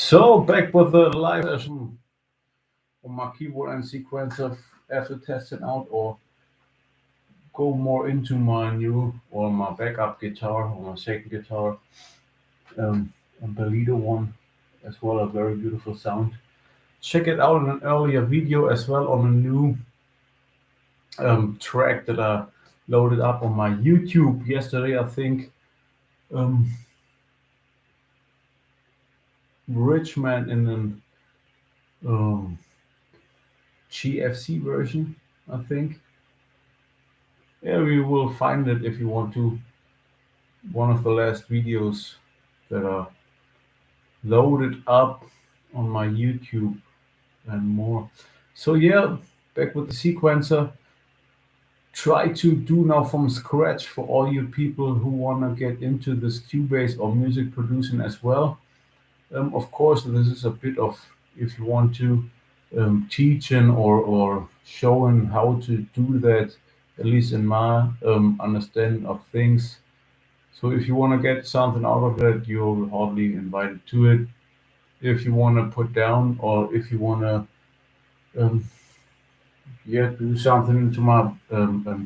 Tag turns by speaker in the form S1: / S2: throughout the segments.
S1: So back with the live session on my keyboard and sequencer after testing out or go more into my new or my backup guitar or my second guitar, um, a Bellido one as well, a very beautiful sound. Check it out in an earlier video as well on a new track that I loaded up on my YouTube yesterday, I think. Um, Rich Man in an um, GFC version, I think. Yeah, you will find it if you want to. One of the last videos that are loaded up on my YouTube and more. So yeah, back with the sequencer. Try to do now from scratch for all you people who want to get into this Cubase or music producing as well. Of course, this is a bit of if you want to teaching or showing how to do that, at least in my understanding of things. So if you want to get something out of it, you're hardly invited to it. If you want to put down or if you want to um, yeah do something into my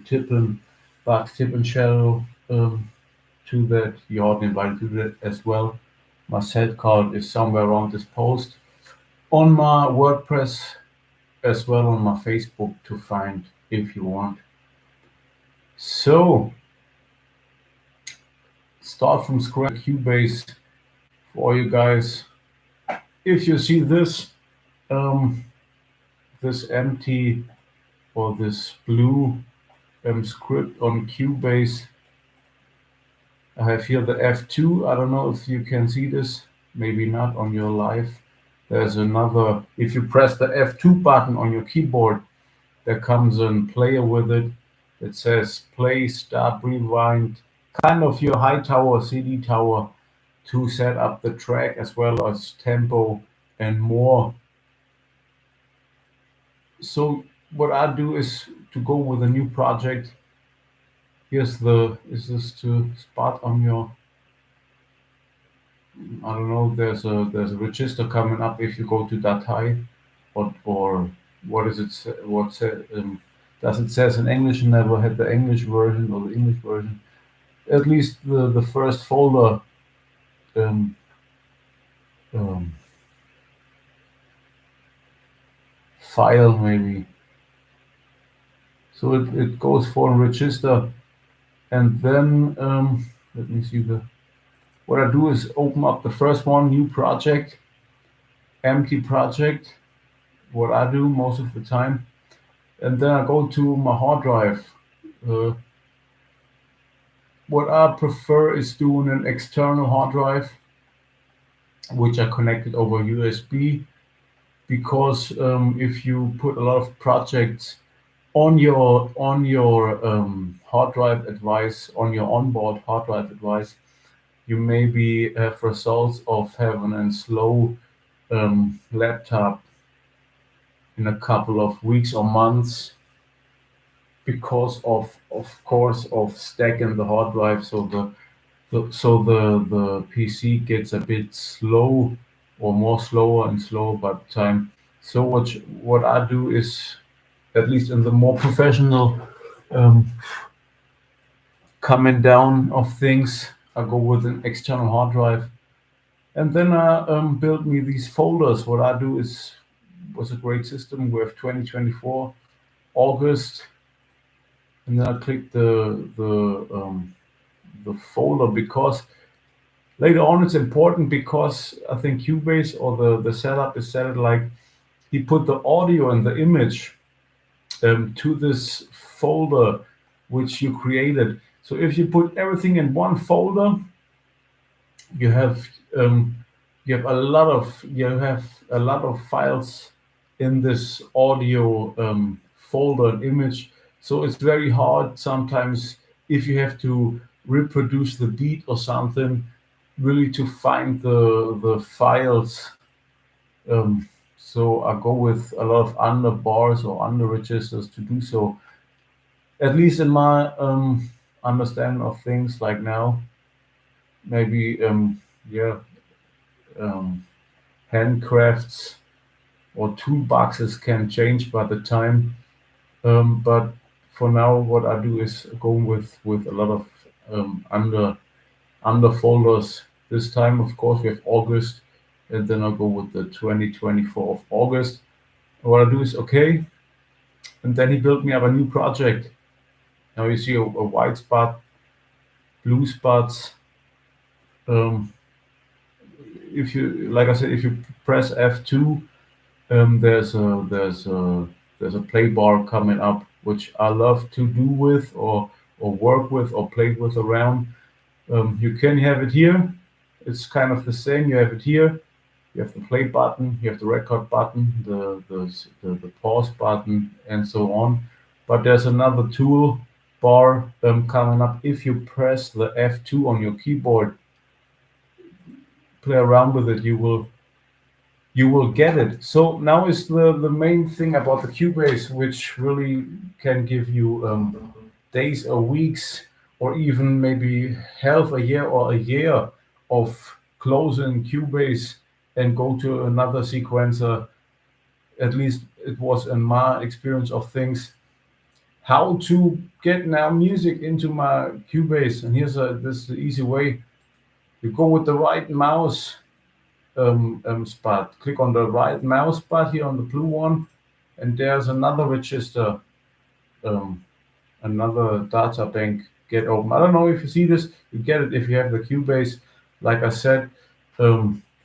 S1: tip and shadow to that, you're hardly invited to that as well. My set card is somewhere around this post on my WordPress as well on my Facebook to find if you want. So start from scratch Cubase for you guys. If you see this um, this empty or this blue script on Cubase, I have here the F2. I don't know if you can see this, maybe not on your live. There's another, if you press the F2 button on your keyboard, there comes a player with it that says play, start, rewind, kind of your high tower, CD tower to set up the track as well as tempo and more. So what I do is to go with a new project. Here's the, is this to spot on your, I don't know, there's a register coming up if you go to Datei or what is it, does it says in English, never had the English version or the English version. At least the first folder um, um, file maybe. So it goes for a register and then let me see what I do is open up the first one, new project, empty project, what I do most of the time. And then I go to my hard drive. Uh, what I prefer is doing an external hard drive, which I connected over USB, because if you put a lot of projects on your hard drive device, on your onboard hard drive device, you maybe have results of having a slow laptop in a couple of weeks or months because of course of stacking the hard drive. So the PC gets a bit slow or more slower and slower by the time. So what I do is, at least in the more professional um, coming down of things, I go with an external hard drive, and then I build me these folders. What I do is was a great system with 2024 August, and then I click the folder because later on it's important because I think Cubase or the setup is set like he put the audio and the image to this folder which you created. So if you put everything in one folder, you have um, you have a lot of files in this audio folder and image. So it's very hard sometimes if you have to reproduce the beat or something, really to find the files. Um, so I go with a lot of under bars or under registers to do so. At least in my understanding of things like now, maybe yeah. Um, handcrafts or toolboxes can change by the time. But for now, what I do is go with a lot of under folders. This time, of course, we have August, and then I'll go with the 2024 of August. What I do is okay, and then he built me up a new project. Now you see a white spot, blue spots. Um, if you, like I said, if you press F2, there's a play bar coming up, which I love to do with or work with or play with around. You can have it here. It's kind of the same. You have it here. You have the play button, you have the record button, the pause button, and so on. But there's another tool bar coming up. If you press the F2 on your keyboard, play around with it, you will get it. So now is the main thing about the Cubase, which really can give you days or weeks or even maybe half a year or a year of closing Cubase and go to another sequencer. At least it was in my experience of things. How to get now music into my Cubase, and this is the easy way. You go with the right mouse spot. Click on the right mouse spot here on the blue one, and there's another register, um, another data bank get open. I don't know if you see this. You get it if you have the Cubase. Like I said,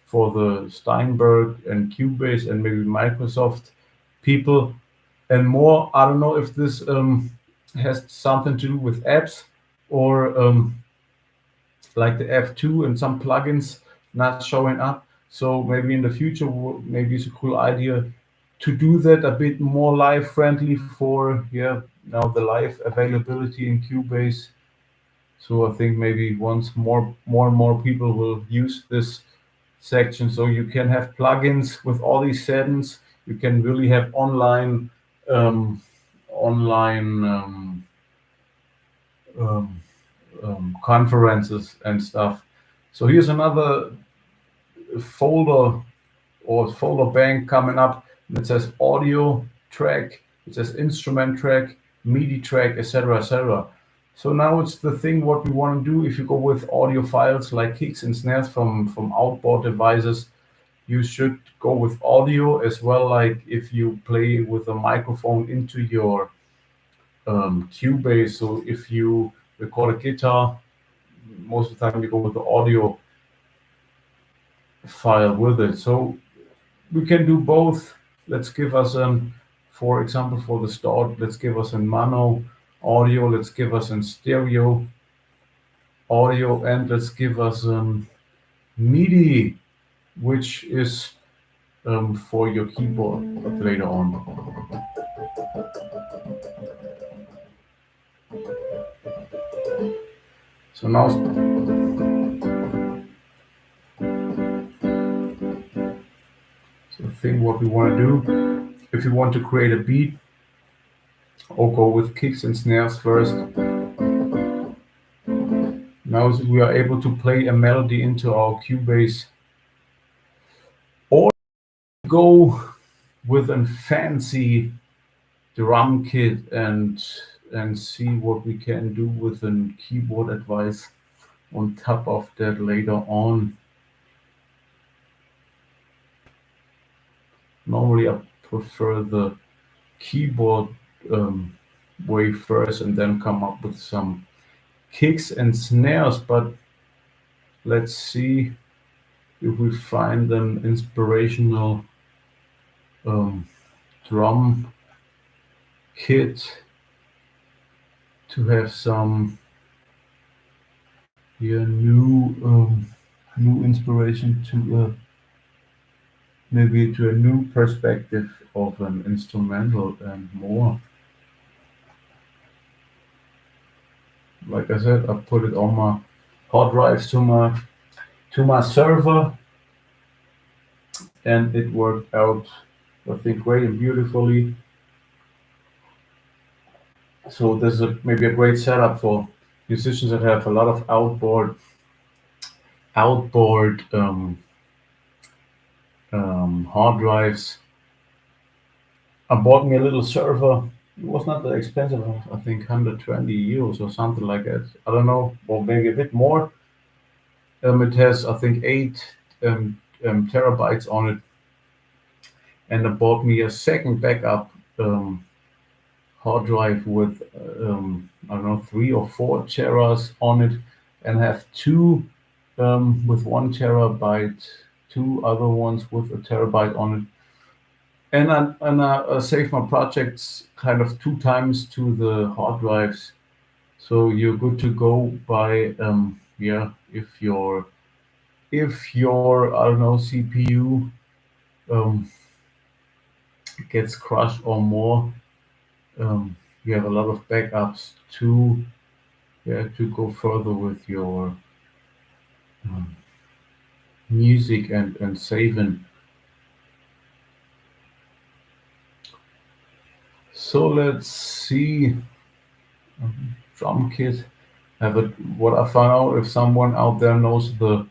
S1: for the Steinberg and Cubase and maybe Microsoft people and more. I don't know if this has something to do with apps or like the F2 and some plugins not showing up. So maybe in the future, maybe it's a cool idea to do that a bit more live friendly for now the live availability in Cubase. So I think maybe once more and more people will use this section, so you can have plugins with all these settings. You can really have um, online um, conferences and stuff. So here's another folder or folder bank coming up that says audio track, it says instrument track, MIDI track, etc., etc. So now it's the thing what we want to do. If you go with audio files like kicks and snares from outboard devices, you should go with audio as well. Like if you play with a microphone into your Cubase, so if you record a guitar, most of the time you go with the audio file with it. So we can do both. Let's give us for example, for the start, let's give us a mono audio, let's give us a stereo audio, and let's give us MIDI, which is for your keyboard later on. So now the thing what we want to do, if you want to create a beat, or go with kicks and snares first. Now we are able to play a melody into our Cubase, or go with a fancy drum kit and see what we can do with a keyboard advice on top of that later on. Normally I prefer the keyboard way first and then come up with some kicks and snares, but let's see if we find an inspirational drum kit to have some new inspiration to maybe to a new perspective of an instrumental and more. Like I said, I put it on my hard drives to my server, and it worked out, I think, great and beautifully. So this is maybe a great setup for musicians that have a lot of outboard hard drives. I bought me a little server. It was not that expensive. I think 120 euros or something like that. I don't know, or maybe a bit more. It has, I think, 8 terabytes on it, and I bought me a second backup um, hard drive with I don't know, 3 or 4 teras on it, and have two with 1 terabyte, two other ones with a terabyte on it. And I save my projects kind of 2 times to the hard drives, so you're good to go by yeah, if your I don't know, CPU um, gets crushed or more, um, you have a lot of backups to, yeah, to go further with your um, music and saving. So let's see. Drum kit. Have it. What I found out, if someone out there knows the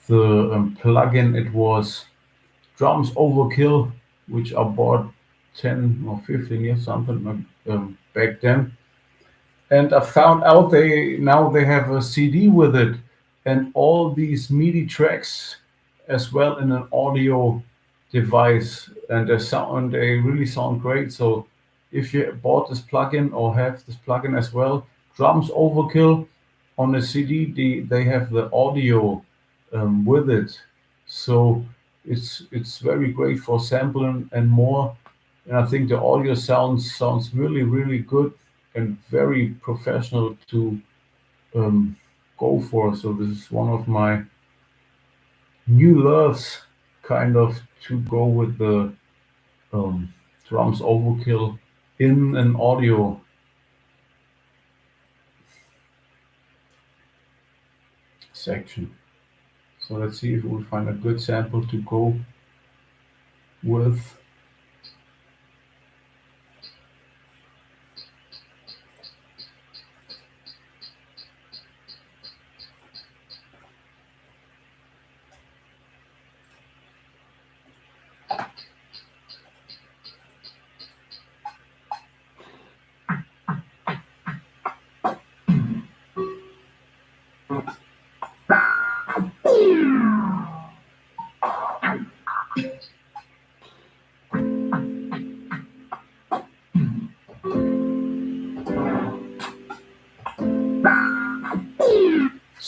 S1: plugin, it was Drums Overkill, which I bought 10 or 15 years something back then. And I found out they have a CD with it, and all these MIDI tracks as well in an audio device, and they really sound great. So if you bought this plugin or have this plugin as well, Drums Overkill on a CD, they have the audio with it, so it's very great for sampling and more. And I think the audio sounds really good and very professional to um, go for. So this is one of my new loves, kind of, to go with the um, Drums Overkill in an audio section. So let's see if we'll find a good sample to go with.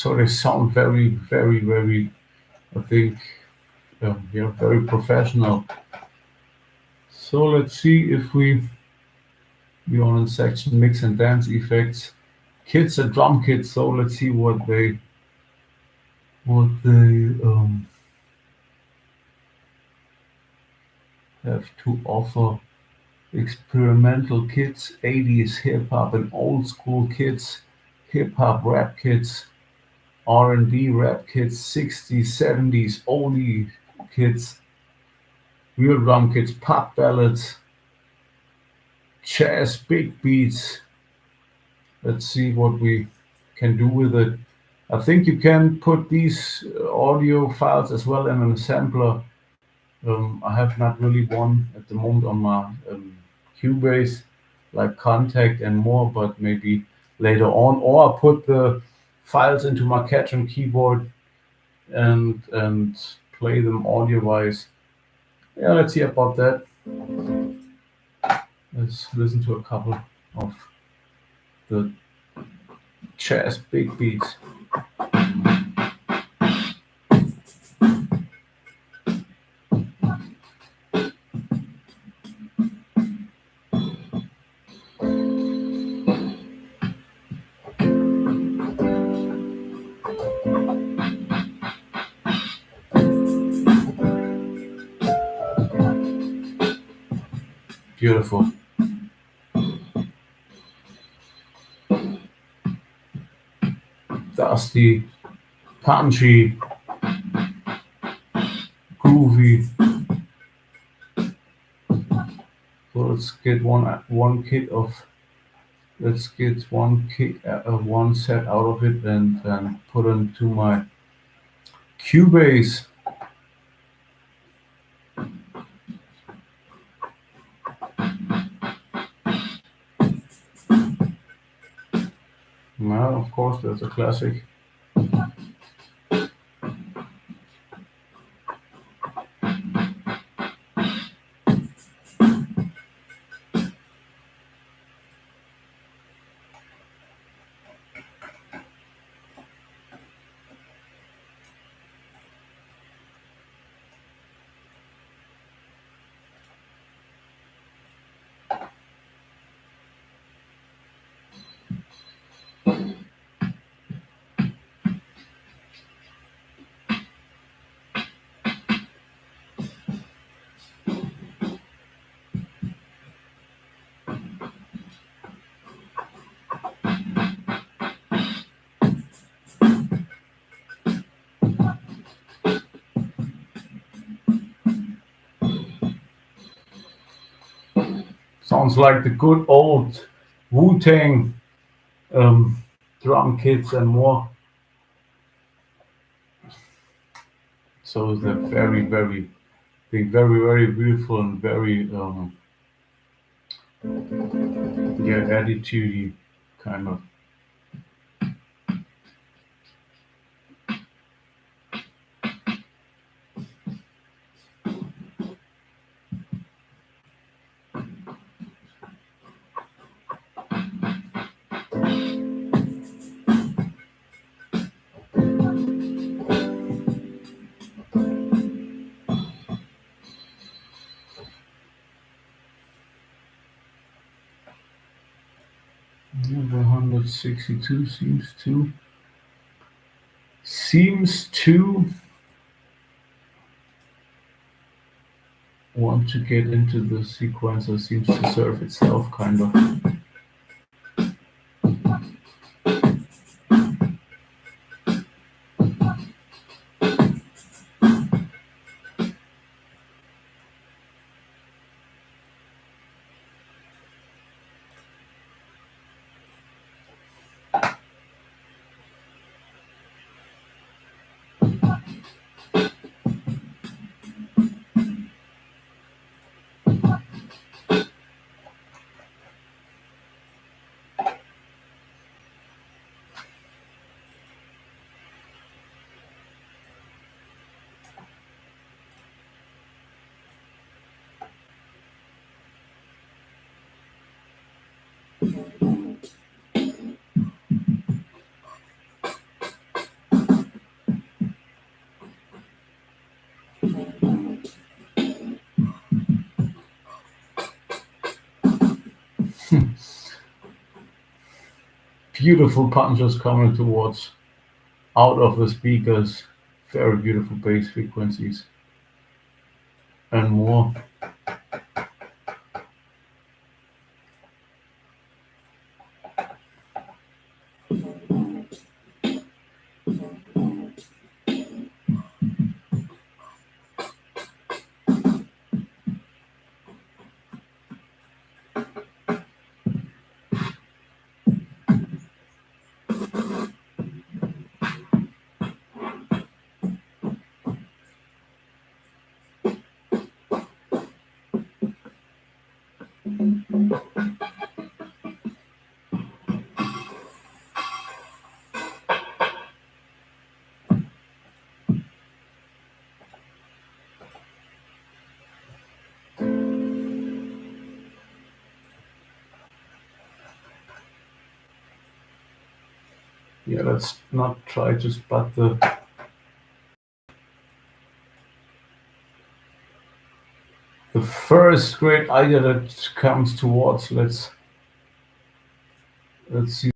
S1: So they sound very, I think, yeah, very professional. So let's see if we on in section mix and dance effects, kits and drum kits. So let's see what they have to offer. Experimental kits, 80s hip hop and old school kits, hip hop rap kits, R&B rap kits, 60s, 70s oldie kits, real drum kits, pop ballads, jazz, big beats. Let's see what we can do with it. I think you can put these audio files as well in a sampler. I have not really one at the moment on my Cubase, like Contact and more, but maybe later on. Or I put the files into my Catron keyboard and play them audio wise. Yeah, let's see about that. Let's listen to a couple of the jazz big beats. Beautiful. Dusty, punchy, groovy. So let's get one set out of it and put into my Cubase. Well, of course, that's a classic. Sounds like the good old Wu Tang um, drum kits and more. So they're very, very big, very, very beautiful and very, yeah, attitude kind of. Number 162 seems to want to get into the sequencer, seems to serve itself kind of. Beautiful punches coming towards out of the speakers. Very beautiful bass frequencies and more. Yeah, let's not try to spot the first great idea that comes towards. Let's see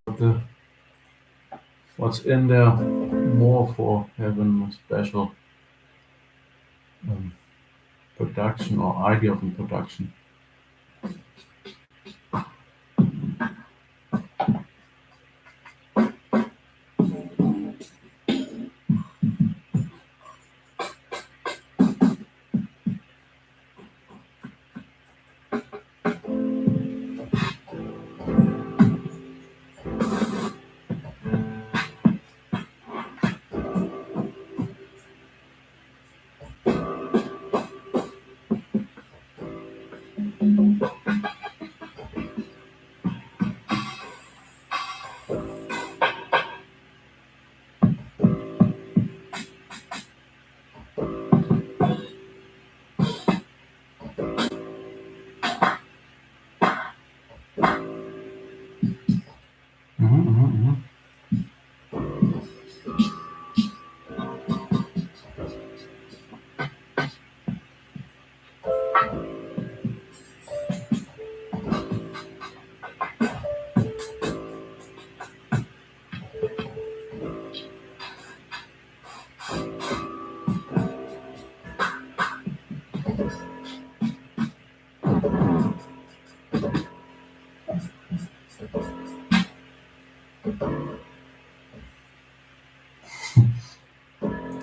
S1: what's in there more for having a special um, production or idea of a production. mhm.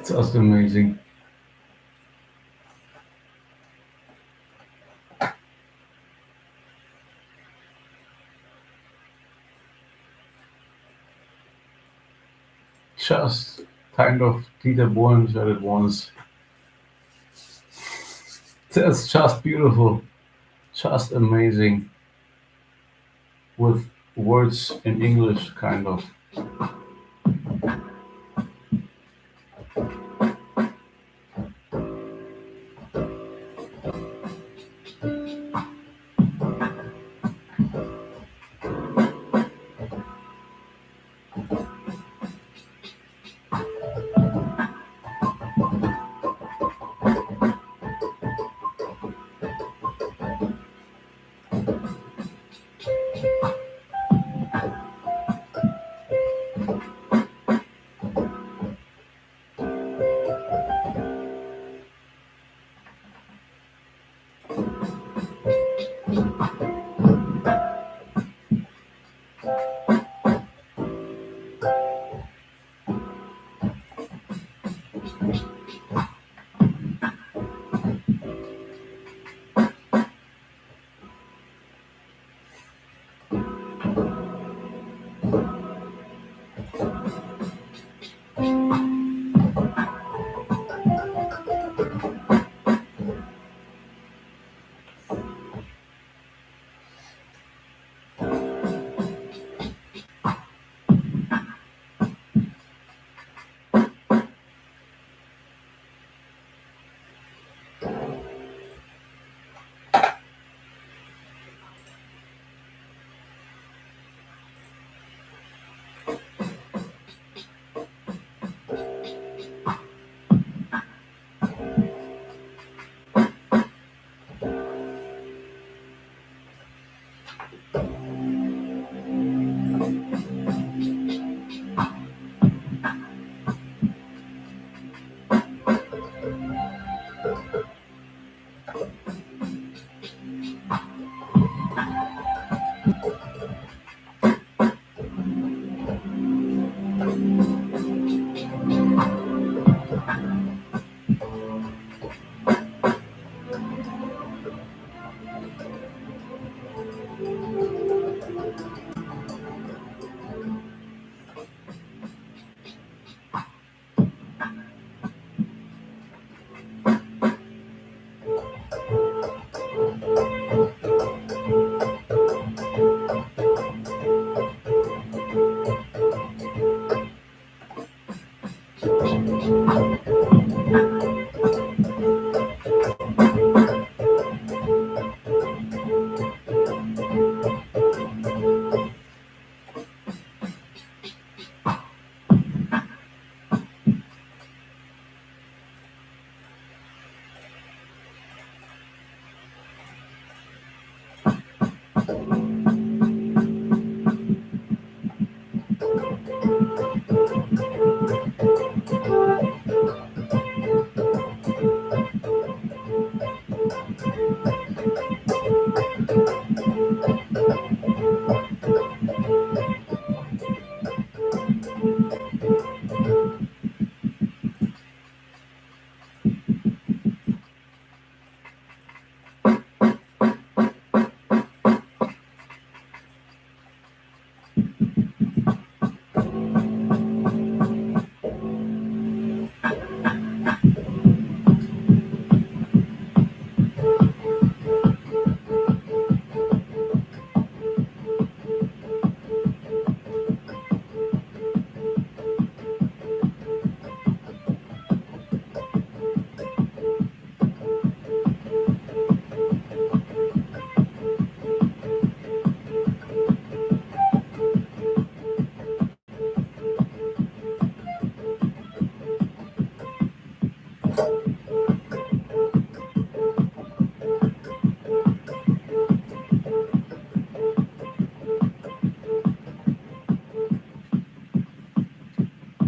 S1: Just amazing. Just kind of Dieter Bohlen said it once. That's just beautiful, just amazing with words in English, kind of.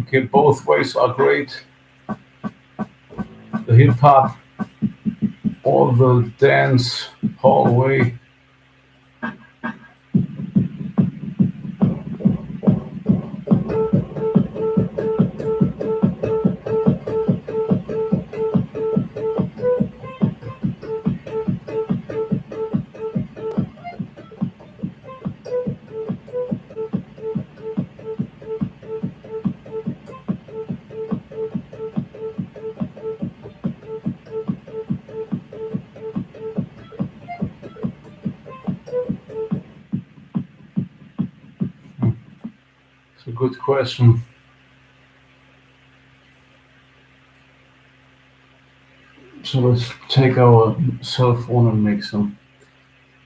S1: Okay, both ways are great. The hip hop or the dance hallway. It's a good question. So let's take our cell phone and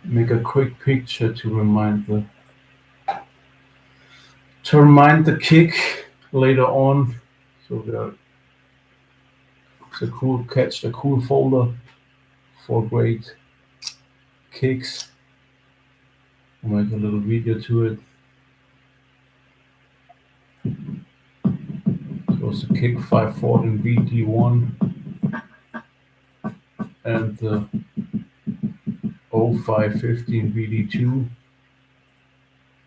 S1: make a quick picture to remind the kick later on. So it's a cool folder for great kicks. I'll make a little video to it. So it's the kick 514 BD1 and the 0515 BD2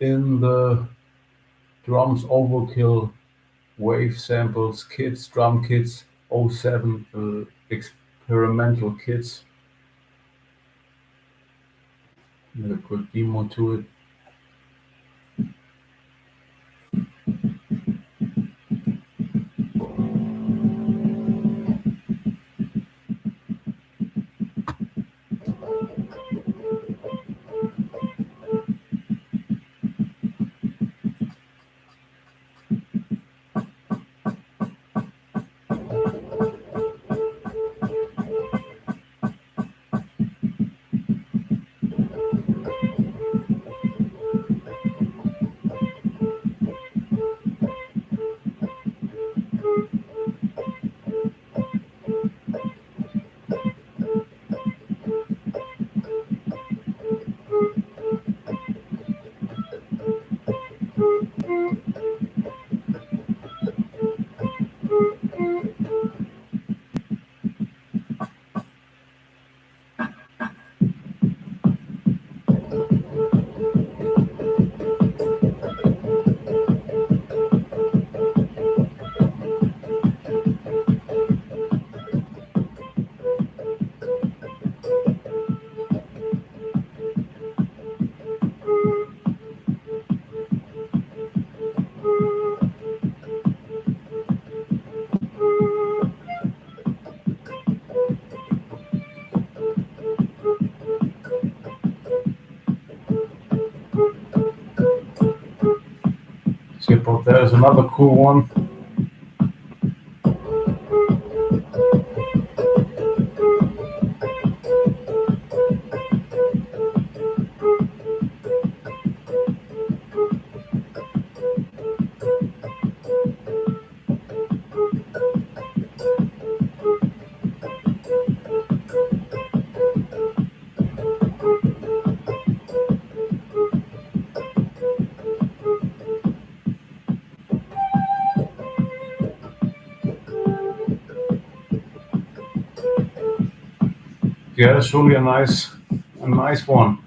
S1: in the drums overkill wave samples kits, drum kits, '07 experimental kits. A quick demo to it. See, but there's another cool one. Yeah, it's really a nice one.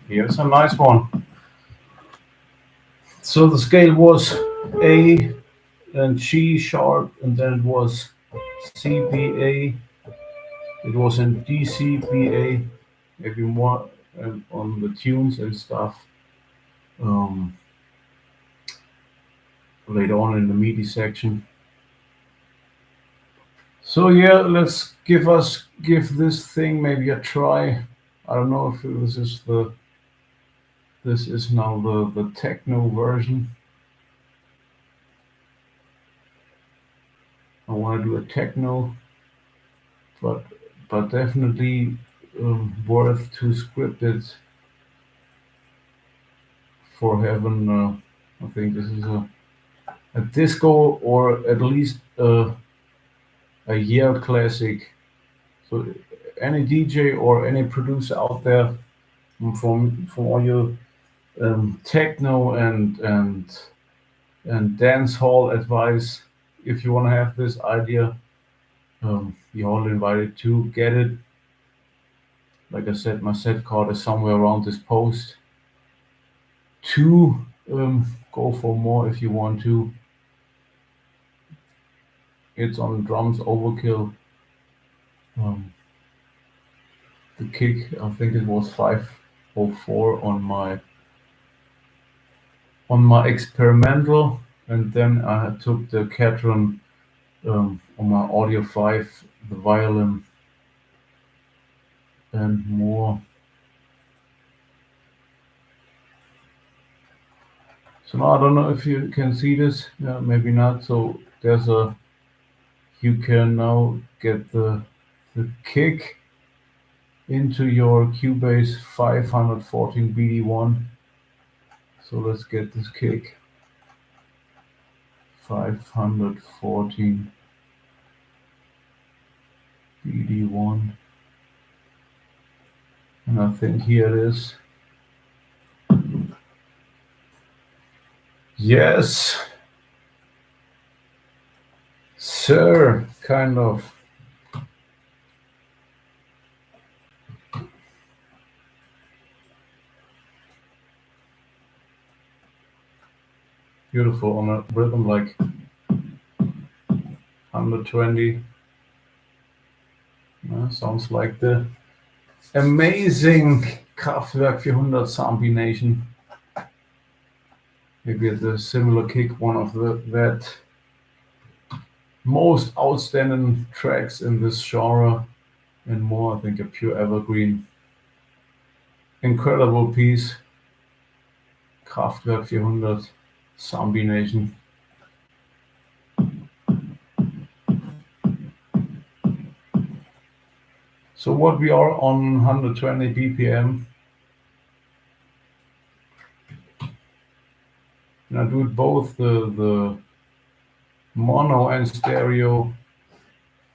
S1: Here's a nice one. So the scale was A and G sharp, and then it was C B A. It was in D C B A. Maybe more on the tunes and stuff. Um, Later on in the MIDI section. So yeah, let's give this thing maybe a try. I don't know if this is now the techno version. I want to do a techno, but definitely worth to script it for having. I think this is a disco or at least a year classic. So any DJ or any producer out there, from all your techno and dance hall advice, if you want to have this idea, you're all invited to get it. Like I said, my set card is somewhere around this post. To go for more if you want to. It's on drums overkill. Um, the kick, I think it was 504 on my experimental, and then I took the Catron on my Audio 5, the violin, and more. So now I don't know if you can see this, maybe not. So you can now get the kick into your Cubase 514 BD1. So let's get this kick 514 BD1, and I think here it is. Yes, sir, kind of. Beautiful on a rhythm like 120. Sounds like the amazing Kraftwerk 400 Zombie Maybe at a similar kick, one of that most outstanding tracks in this genre and more. I think a pure evergreen, incredible piece. Kraftwerk 400 Zombie Nation. So what we are on 120 BPM. And I do it both the mono and stereo.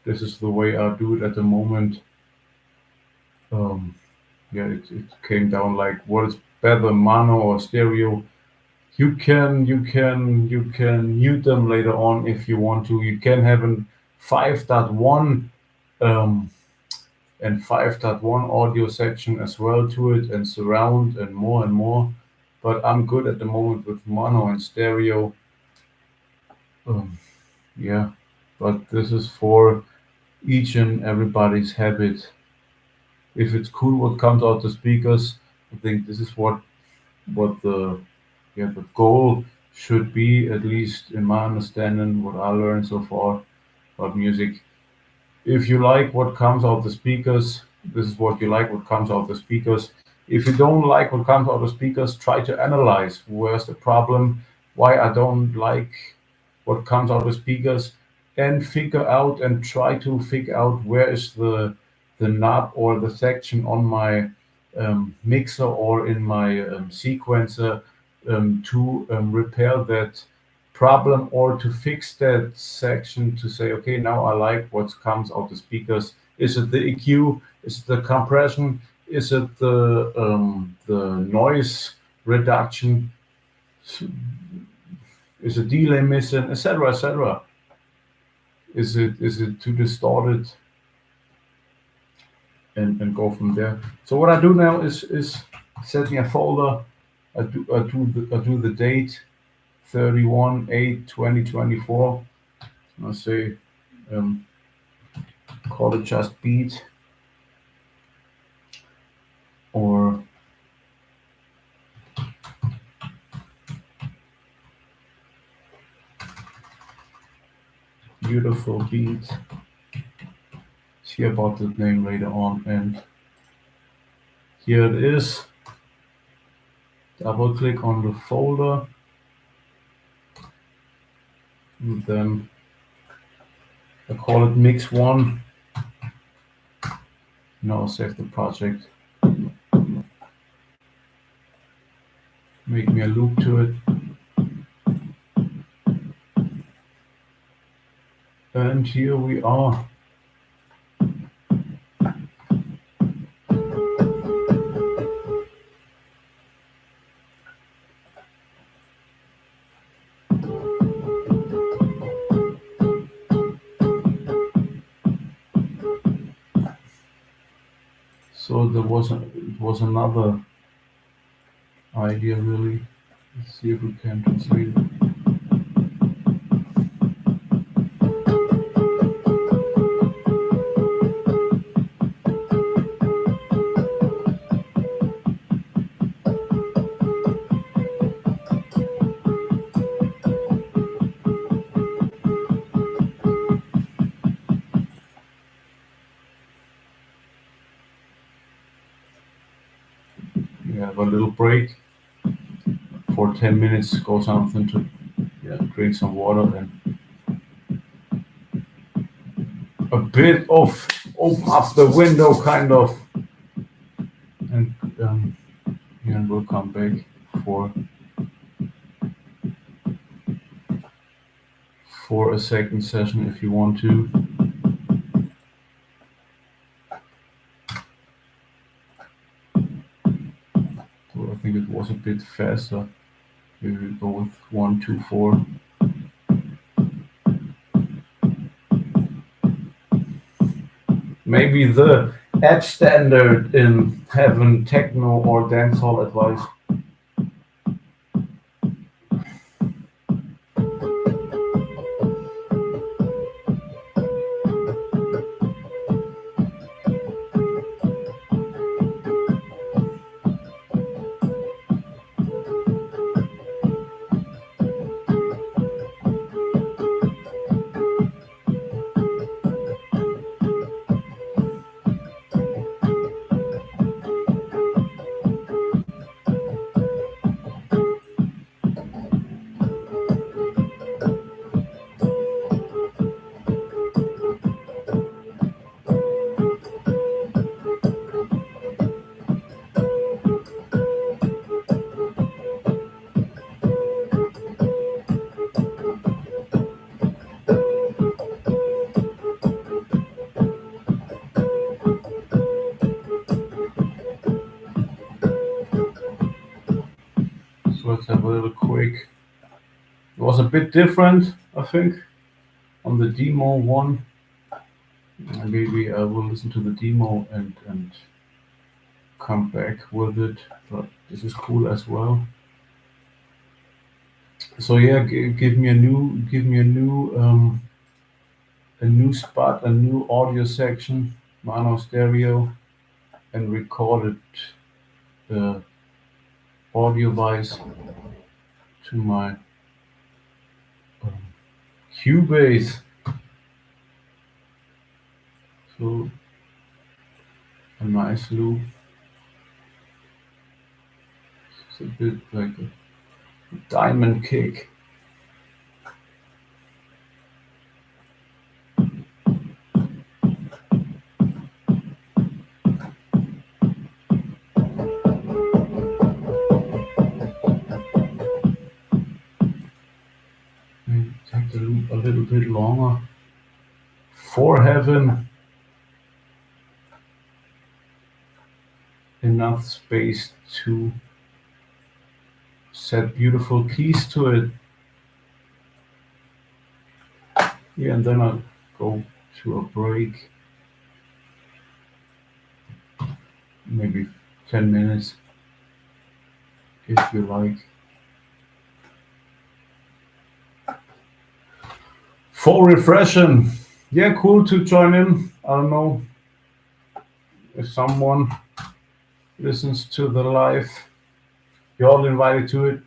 S1: This is the way I do it at the moment. Yeah, it came down like what is better, mono or stereo. You can mute them later on if you want to. You can have an 5.1 um, and 5.1 audio section as well to it, and surround and more and more. But I'm good at the moment with mono and stereo. Um, yeah, but this is for each and everybody's habit. If it's cool what comes out the speakers, I think this is what the goal should be, at least in my understanding, what I learned so far about music. If you like what comes out the speakers, this is what you like, what comes out the speakers. If you don't like what comes out the speakers, try to analyze where's the problem, why I don't like what comes out the speakers, and figure out and try to figure out where is the knob or the section on my mixer or in my sequencer to repair that problem or to fix that section to say, okay, now I like what comes out the speakers. Is it the EQ? Is it the compression? Is it the noise reduction? Is it delay missing, etc., etc.? Is it too distorted? And go from there. So what I do now is set me a folder. I do the date 31/8/2024. I say um, call it just beat or beautiful beat. see about the name later on. And here it is. Double click on the folder, and then I call it Mix One. Now save the project. Make me a loop to it. And here we are. So it was another idea really. Let's see if we can translate it. We have a little break for 10 minutes, go something to drink some water, and a bit of open up the window kind of, and and we'll come back for a second session if you want to. So I think it was a bit faster. Maybe we go with 1, 2, 4. Maybe the app standard in having techno or dancehall advice. So let's have a little quick. It was a bit different, I think, on the demo one. Maybe I will listen to the demo and come back with it, but this is cool as well. So yeah, give me a new spot, a new audio section, mono stereo, and record it audio wise to my um, Cubase. So a nice loop. It's a bit like a diamond kick. Maybe take the loop a little bit longer. For having enough space to set beautiful keys to it. Yeah, and then I'll go to a break, maybe 10 minutes if you like. For refreshing. Yeah, cool to join in. I don't know if someone listens to the live. You're all invited to it.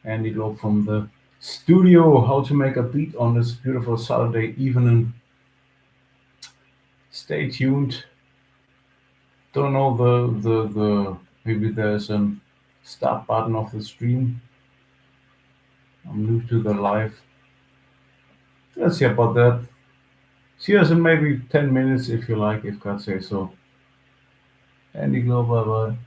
S1: Andy Lowe from the studio. How to make a beat on this beautiful Saturday evening. stay tuned. Don't know the maybe there's a stop button of the stream. I'm new to the live. Let's see about that. See us in maybe 10 minutes if you like, if God says so. Andy Glow, bye bye.